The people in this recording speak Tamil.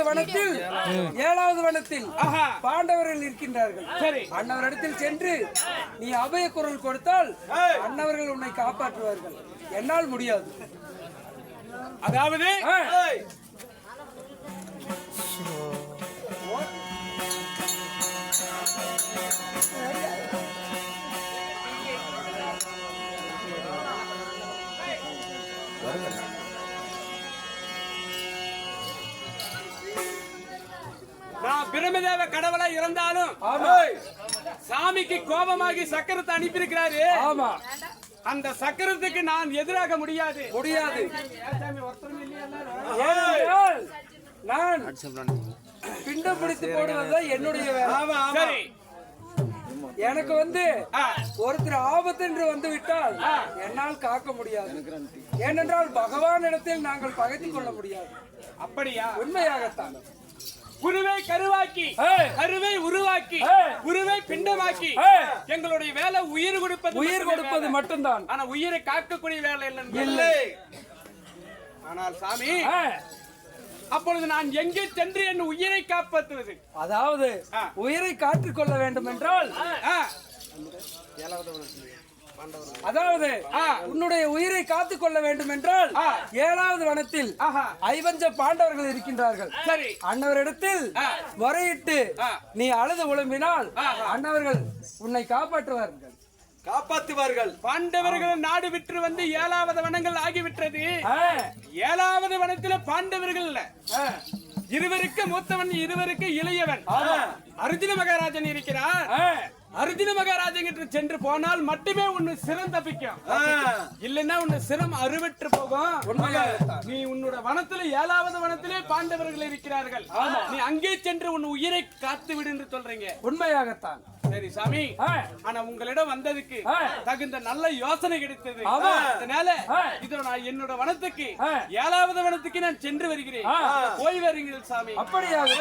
வனத்தில் 7வது வனத்தில் பாண்டவர்கள் இருக்கின்றார்கள். அன்னவரிடத்தில் சென்று நீ அபய குரல் கொடுத்தால் அன்னவர்கள் உன்னை காப்பாற்றுவார்கள். என்னால் முடியாது. அதாவது நான் பிரம்மதேவ கடவுளா இருந்தாலும் சாமிக்கு கோபமாகி சக்கரத்தை அனுப்பியிருக்கிறாரு. ஆமா, அந்த சக்கரத்துக்கு நான் எதிராக முடியாது. நான் பிண்டம் பிடித்து போடுவதுதான் என்னுடைய வேலை. சரி, எனக்கு ஒருத்தர் ஆபத்து என்று வந்து விட்டால் என்னால் காக்க முடியாது. ஏனென்றால் பகவான் இடத்தில் நாங்கள் பகைத்துக் கொள்ள முடியாது. அப்படியா? உண்மையாகத்தான். குருவை கருவாக்கி, கருவை உருவாக்கி, குருவை பிண்டமாக்கி எங்களுடைய வேலை உயிர் கொடுப்பது மட்டும்தான். ஆனா உயிரை காக்கக்கூடிய வேலை இல்லை. ஆனால் சாமி, அப்பொழுது நான் எங்கே சென்று என் உயிரை காப்பாற்றுவது? அதாவது உயிரை காத்துக் கொள்ள வேண்டும் என்றால் அதாவது உன்னுடைய உயிரை காத்துக் கொள்ள வேண்டும் என்றால் 7வது வனத்தில் 5 பாண்டவர்கள் இருக்கின்றார்கள். சரி, அன்னவரிடத்தில் முறையிட்டு நீ அழுது உழம்பினால் அன்னவர்கள் உன்னை காப்பாற்றுவார்கள். பாண்டவர்கள் நாடு விற்று வந்து 7வது வனங்கள் ஆகிவிட்டது. 7வது வனத்தில் பாண்டவர்கள் இல்ல, இருவருக்கு மூத்தவன், இருவருக்கு இளையவன் அர்ஜுன மகாராஜன் இருக்கிறார். அர்ஜுன மகாராஜன் சென்று போனால் மட்டுமே உன்னை சிரம் தப்பிக்கும். இல்லைன்னா உன்னை சிரம் அறுவற்று போகும். நீ உன்னோட வனத்துல 7வது வனத்திலே பாண்டவர்கள் இருக்கிறார்கள். நீ அங்கே சென்று உன் உயிரை காத்து விடு என்று சொல்றீங்க. உண்மையாகத்தான். சரி சாமி, ஆனா உங்களிடம் வந்ததுக்கு தகுந்த நல்ல யோசனை கிடைத்தது. அதனால இதோ நான் என்னோட வனத்துக்கு 7வது வனத்துக்கு நான் சென்று வருகிறேன். போய் வருகிறேன் சாமி. அப்படியாக